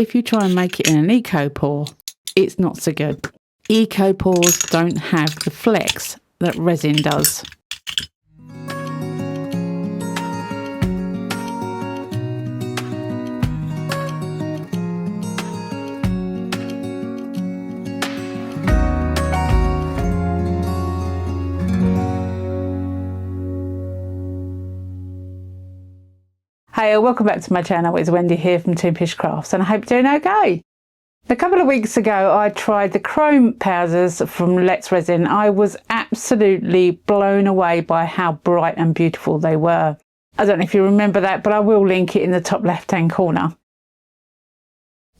if you try and make it in an eco pour, it's not so good. Eco pours don't have the flex that resin does. Hey, welcome back to my channel. It's Wendy here from Toonpish Crafts, and I hope you're doing okay. A couple of weeks ago I tried the chrome powders from Resin. I was absolutely blown away by how bright and beautiful they were. I don't know if you remember that, but I will link it in the top left hand corner.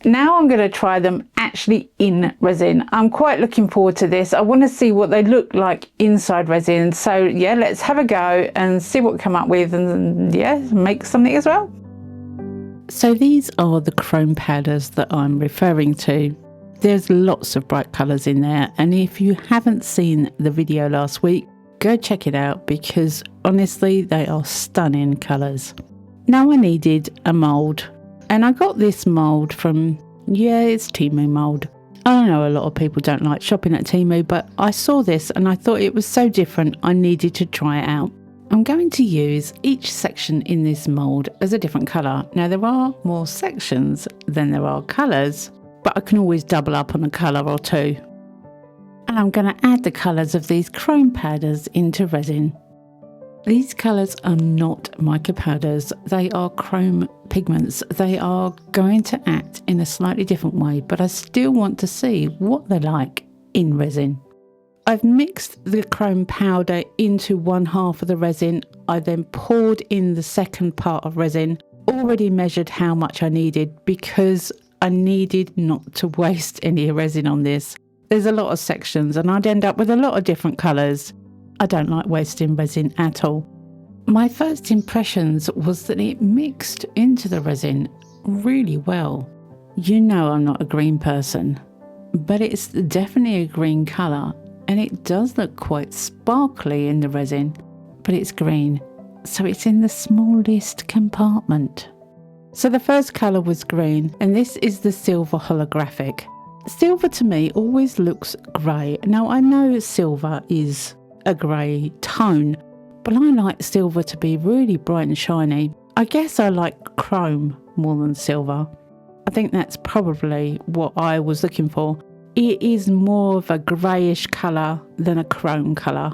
Now I'm going to try them actually in resin. I'm quite looking forward to this. I want to see what they look like inside resin. So yeah, let's have a go and see what we come up with, and yeah, make something as well. So these are the chrome powders that I'm referring to. There's lots of bright colours in there, and if you haven't seen the video last week, go check it out because honestly they are stunning colours. Now I needed a mould. And I got this mould from, it's Temu mould. I know a lot of people don't like shopping at Temu, but I saw this and I thought it was so different I needed to try it out. I'm going to use each section in this mould as a different colour. Now there are more sections than there are colours, but I can always double up on a colour or two. And I'm going to add the colours of these chrome powders into resin. These colours are not mica powders, they are chrome pigments. They are going to act in a slightly different way, but I still want to see what they're like in resin. I've mixed the chrome powder into one half of the resin. I then poured in the second part of resin, already measured how much I needed because I needed not to waste any resin on this. There's a lot of sections and I'd end up with a lot of different colours. I don't like wasting resin at all. My first impressions was that it mixed into the resin really well. You know I'm not a green person, but it's definitely a green colour and it does look quite sparkly in the resin, but it's green, so it's in the smallest compartment. So the first colour was green, and this is the silver holographic. Silver to me always looks grey. Now I know silver is a grey tone, but I like silver to be really bright and shiny. I guess I like chrome more than silver. I think that's probably what I was looking for. It is more of a greyish colour than a chrome colour.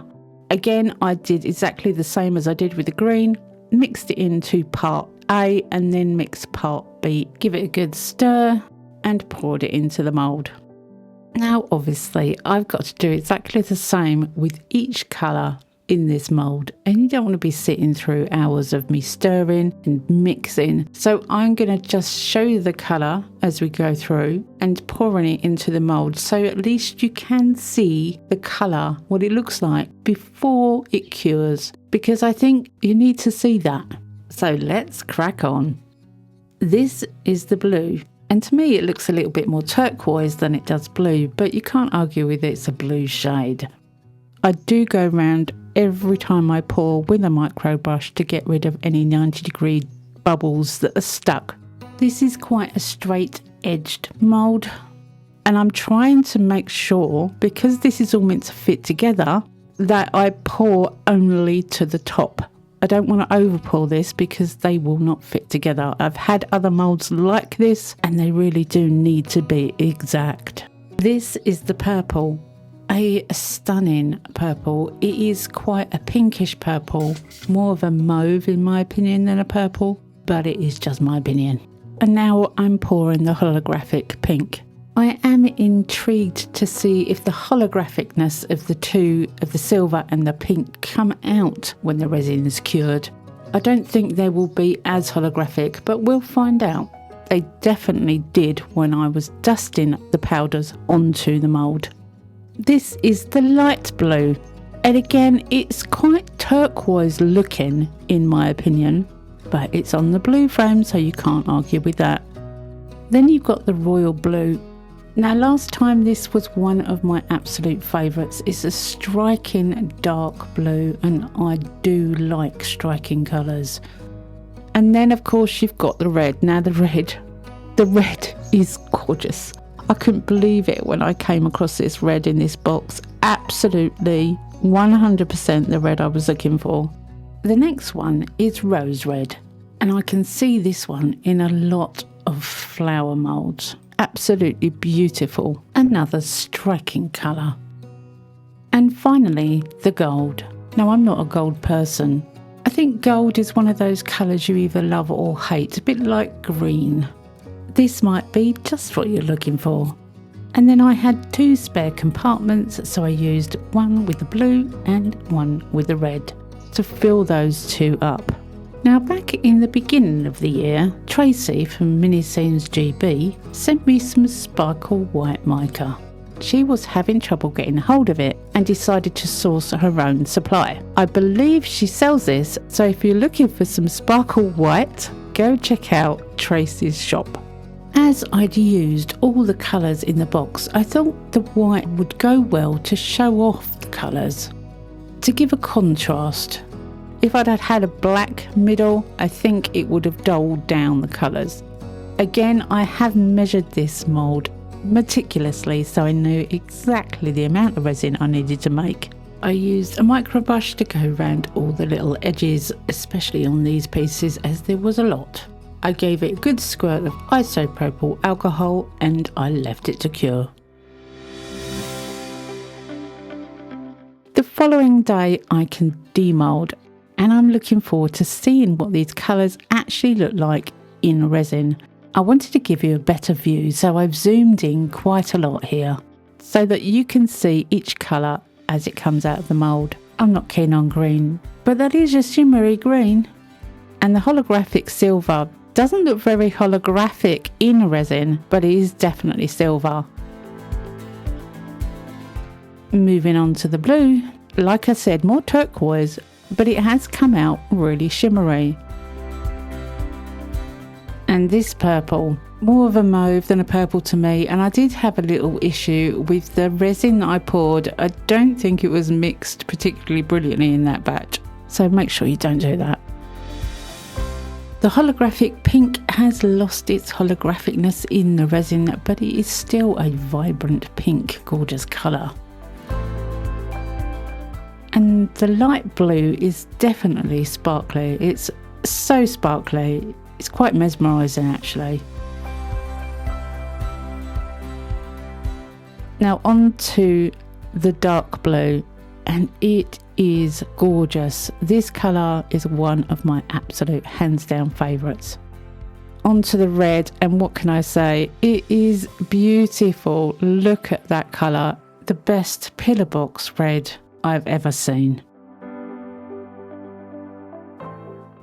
Again, I did exactly the same as I did with the green, mixed it into part A and then mixed part B, give it a good stir and poured it into the mould. Now obviously I've got to do exactly the same with each colour in this mould, and you don't want to be sitting through hours of me stirring and mixing. So I'm going to just show you the colour as we go through and pouring it into the mould, so at least you can see the colour, what it looks like before it cures, because I think you need to see that. So let's crack on. This is the blue. And to me it looks a little bit more turquoise than it does blue, but you can't argue with it, it's a blue shade. I do go round every time I pour with a micro brush to get rid of any 90-degree bubbles that are stuck. This is quite a straight edged mould, and I'm trying to make sure, because this is all meant to fit together, that I pour only to the top. I don't want to over pour this because they will not fit together. I've had other moulds like this and they really do need to be exact. This is the purple, a stunning purple. It is quite a pinkish purple, more of a mauve in my opinion than a purple, but it is just my opinion. And now I'm pouring the holographic pink. I am intrigued to see if the holographicness of the two, of the silver and the pink, come out when the resin is cured. I don't think they will be as holographic, but we'll find out. They definitely did when I was dusting the powders onto the mould. This is the light blue, and again it's quite turquoise looking in my opinion, but it's on the blue frame so you can't argue with that. Then you've got the royal blue. Now last time this was one of my absolute favourites. It's a striking dark blue and I do like striking colours. And then of course you've got the red. Now the red is gorgeous. I couldn't believe it when I came across this red in this box. Absolutely 100% the red I was looking for. The next one is rose red, and I can see this one in a lot of flower moulds. Absolutely beautiful. Another striking colour. And finally, the gold. Now, I'm not a gold person. I think gold is one of those colours you either love or hate, a bit like green. This might be just what you're looking for. And then I had 2 spare compartments, so I used one with the blue and one with the red to fill those 2 up. Now, back in the beginning of the year, Tracy from Mini Scenes GB sent me some sparkle white mica. She was having trouble getting hold of it and decided to source her own supply. I believe she sells this, so if you're looking for some sparkle white, go check out Tracy's shop. As I'd used all the colours in the box, I thought the white would go well to show off the colours, to give a contrast. If I'd had a black middle, I think it would have dulled down the colours. Again, I have measured this mould meticulously, so I knew exactly the amount of resin I needed to make. I used a micro brush to go around all the little edges, especially on these pieces, as there was a lot. I gave it a good squirt of isopropyl alcohol and I left it to cure. The following day I can demold, and I'm looking forward to seeing what these colours actually look like in resin. I wanted to give you a better view, so I've zoomed in quite a lot here so that you can see each colour as it comes out of the mould. I'm not keen on green, but that is a shimmery green. And the holographic silver doesn't look very holographic in resin, but it is definitely silver. Moving on to the blue, like I said, more turquoise, but it has come out really shimmery. And this purple, more of a mauve than a purple to me, and I did have a little issue with the resin that I poured. I don't think it was mixed particularly brilliantly in that batch, so make sure you don't do that. The holographic pink has lost its holographicness in the resin, but it is still a vibrant pink, gorgeous colour. And the light blue is definitely sparkly. It's so sparkly. It's quite mesmerising actually. Now on to the dark blue, and it is gorgeous. This colour is one of my absolute hands down favourites. On to the red, and what can I say? It is beautiful. Look at that colour. The best pillar box red I've ever seen.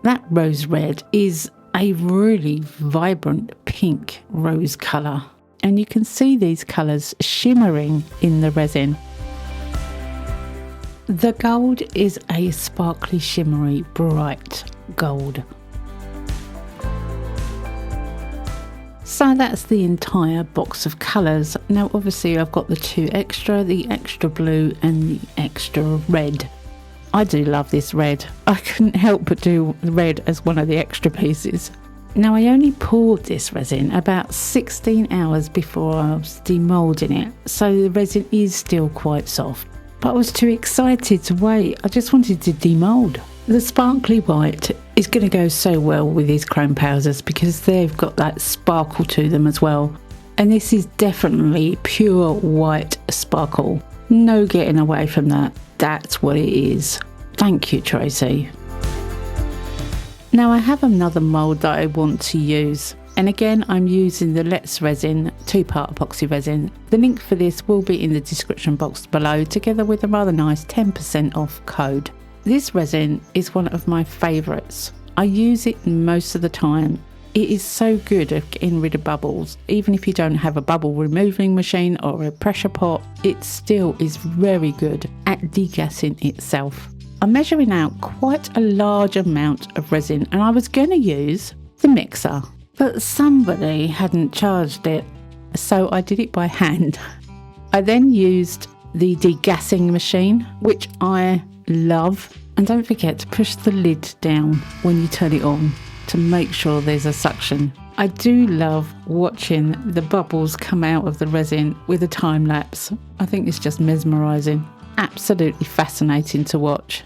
That rose red is a really vibrant pink rose colour, and you can see these colours shimmering in the resin. The gold is a sparkly, shimmery, bright gold. So that's the entire box of colours. Now obviously I've got the 2 extra, the extra blue and the extra red. I do love this red. I couldn't help but do the red as one of the extra pieces. Now I only poured this resin about 16 hours before I was demoulding it, so the resin is still quite soft. But I was too excited to wait. I just wanted to demould. The sparkly white is going to go so well with these chrome powders because they've got that sparkle to them as well. And this is definitely pure white sparkle. No getting away from that. That's what it is. Thank you, Tracy. Now I have another mould that I want to use. And again, I'm using the Let's Resin 2-part epoxy resin. The link for this will be in the description box below, together with a rather nice 10% off code. This resin is one of my favourites. I use it most of the time. It is so good at getting rid of bubbles. Even if you don't have a bubble removing machine or a pressure pot, it still is very good at degassing itself. I'm measuring out quite a large amount of resin, and I was going to use the mixer, but somebody hadn't charged it, so I did it by hand. I then used the degassing machine, which I love, and don't forget to push the lid down when you turn it on to make sure there's a suction. I do love watching the bubbles come out of the resin with a time lapse. I think it's just mesmerising. Absolutely fascinating to watch.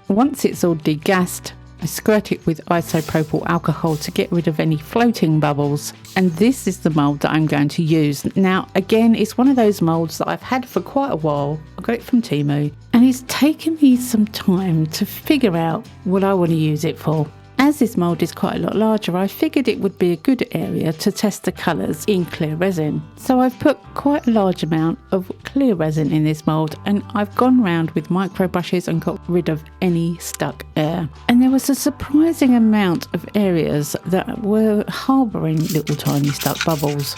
Once it's all degassed, I squirt it with isopropyl alcohol to get rid of any floating bubbles. And this is the mould that I'm going to use. Now, again, it's one of those moulds that I've had for quite a while. I got it from Temu. And it's taken me some time to figure out what I want to use it for. As this mould is quite a lot larger, I figured it would be a good area to test the colours in clear resin. So I've put quite a large amount of clear resin in this mould, and I've gone round with micro brushes and got rid of any stuck air. And there was a surprising amount of areas that were harbouring little tiny stuck bubbles.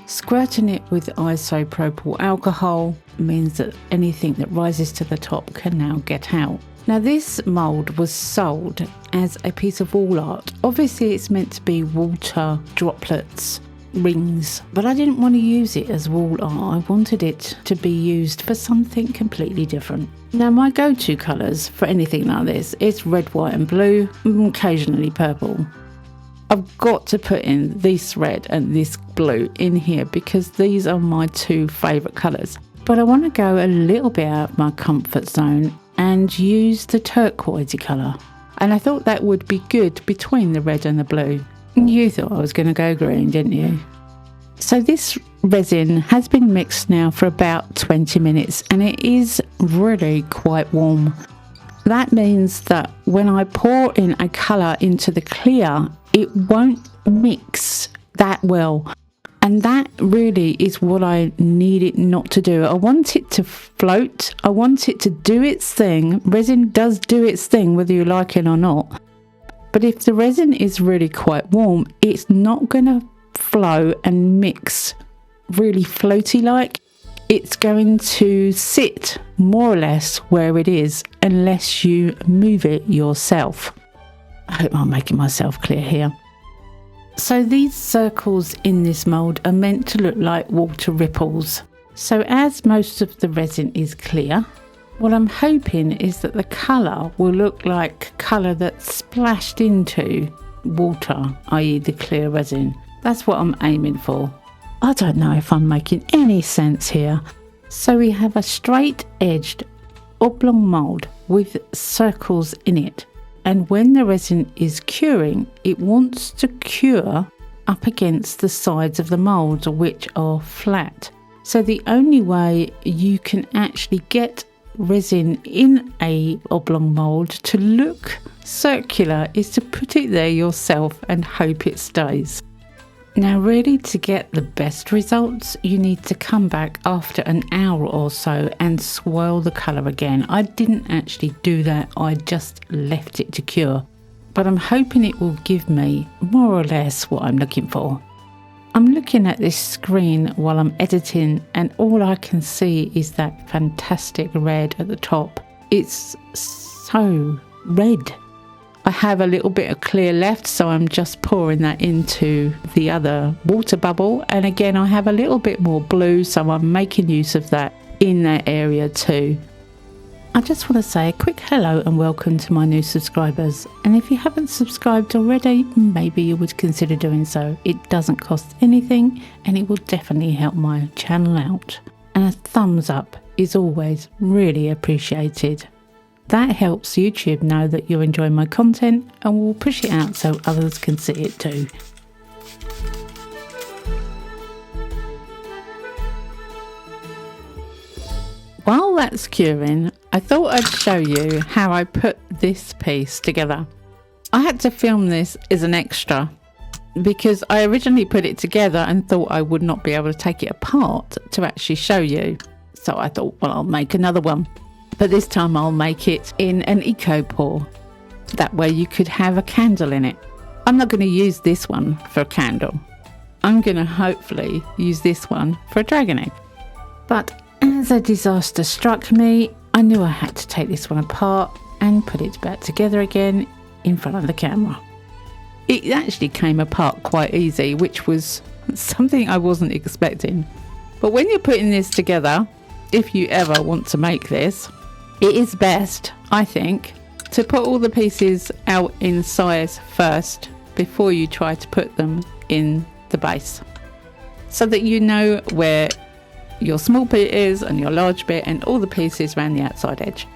Squirting it with isopropyl alcohol means that anything that rises to the top can now get out. Now, this mould was sold as a piece of wall art. Obviously it's meant to be water droplets, rings, but I didn't want to use it as wall art. I wanted it to be used for something completely different. Now, my go-to colours for anything like this is red, white and blue, and occasionally purple. I've got to put in this red and this blue in here because these are my two favourite colours. But I want to go a little bit out of my comfort zone and use the turquoisey colour. And I thought that would be good between the red and the blue. You thought I was going to go green, didn't you? So this resin has been mixed now for about 20 minutes and it is really quite warm. That means that when I pour in a colour into the clear, it won't mix that well. And that really is what I need it not to do. I want it to float. I want it to do its thing. Resin does do its thing whether you like it or not. But if the resin is really quite warm, it's not going to flow and mix really floaty like. It's going to sit more or less where it is unless you move it yourself. I hope I'm making myself clear here. So these circles in this mould are meant to look like water ripples. So as most of the resin is clear, what I'm hoping is that the colour will look like colour that's splashed into water, i.e. the clear resin. That's what I'm aiming for. I don't know if I'm making any sense here. So we have a straight-edged oblong mould with circles in it. And when the resin is curing, it wants to cure up against the sides of the mould, which are flat. So the only way you can actually get resin in a oblong mould to look circular is to put it there yourself and hope it stays. Now, really, to get the best results, you need to come back after an hour or so and swirl the colour again. I didn't actually do that, I just left it to cure. But I'm hoping it will give me more or less what I'm looking for. I'm looking at this screen while I'm editing and all I can see is that fantastic red at the top. It's so red. I have a little bit of clear left, so I'm just pouring that into the other water bubble. And again, I have a little bit more blue, so I'm making use of that in that area too. I just want to say a quick hello and welcome to my new subscribers. And if you haven't subscribed already, maybe you would consider doing so. It doesn't cost anything and it will definitely help my channel out. And a thumbs up is always really appreciated. That helps YouTube know that you're enjoying my content and will push it out so others can see it too. While that's curing, I thought I'd show you how I put this piece together. I had to film this as an extra because I originally put it together and thought I would not be able to take it apart to actually show you. So I thought, well, I'll make another one. But this time I'll make it in an eco pour. That way you could have a candle in it. I'm not going to use this one for a candle. I'm going to hopefully use this one for a dragon egg. But as a disaster struck me, I knew I had to take this one apart and put it back together again in front of the camera. It actually came apart quite easy, which was something I wasn't expecting. But when you're putting this together, if you ever want to make this, it is best, I think, to put all the pieces out in size first before you try to put them in the base, so that you know where your small bit is and your large bit and all the pieces around the outside edge.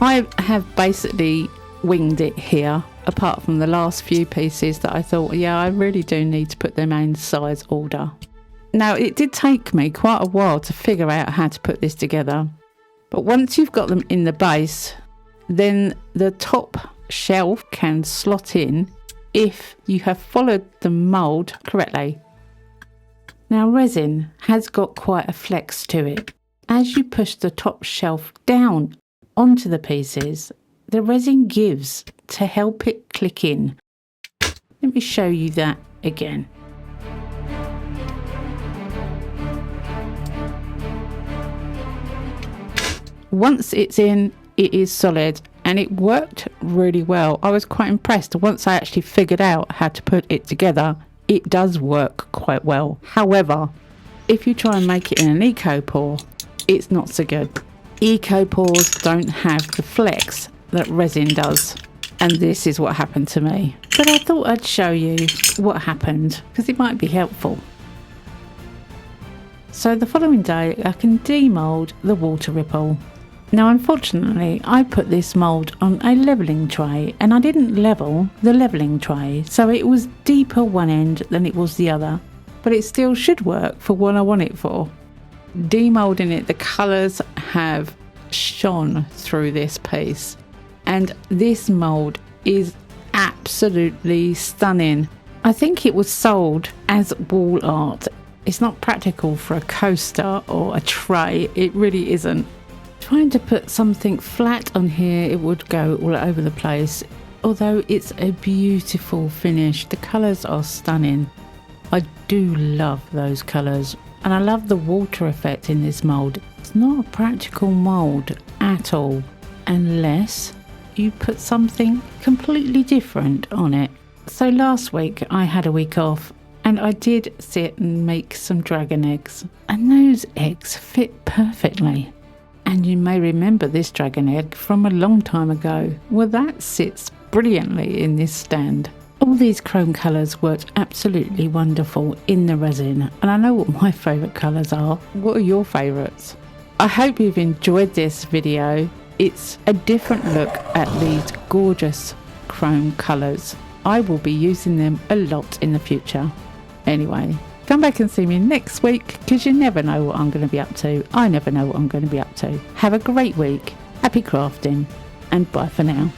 I have basically winged it here, apart from the last few pieces that I thought, yeah, I really do need to put them in size order. Now, it did take me quite a while to figure out how to put this together, but once you've got them in the base, then the top shelf can slot in if you have followed the mould correctly. Now, resin has got quite a flex to it. As you push the top shelf down onto the pieces, the resin gives to help it click in. Let me show you that again. Once it's in, it is solid, and it worked really well. I was quite impressed. Once I actually figured out how to put it together, it does work quite well. However, if you try and make it in an eco pour, it's not so good. Eco pours don't have the flex that resin does, and this is what happened to me. But I thought I'd show you what happened because it might be helpful. So the following day I can demold the water ripple. Now, unfortunately, I put this mould on a levelling tray and I didn't level the levelling tray, so it was deeper one end than it was the other, but it still should work for what I want it for. Demoulding it, the colours have shone through this piece, and this mould is absolutely stunning. I think it was sold as wall art. It's not practical for a coaster or a tray, it really isn't. Trying to put something flat on here, it would go all over the place. Although it's a beautiful finish, the colours are stunning. I do love those colours, and I love the water effect in this mould. It's not a practical mould at all, unless you put something completely different on it. So last week I had a week off, and I did sit and make some dragon eggs, and those eggs fit perfectly. And you may remember this dragon egg from a long time ago. Well, that sits brilliantly in this stand. All these chrome colours worked absolutely wonderful in the resin, and I know what my favourite colours are. What are your favourites? I hope you've enjoyed this video. It's a different look at these gorgeous chrome colours. I will be using them a lot in the future. Anyway, come back and see me next week, because you never know what I'm going to be up to. I never know what I'm going to be up to. Have a great week, happy crafting, and bye for now.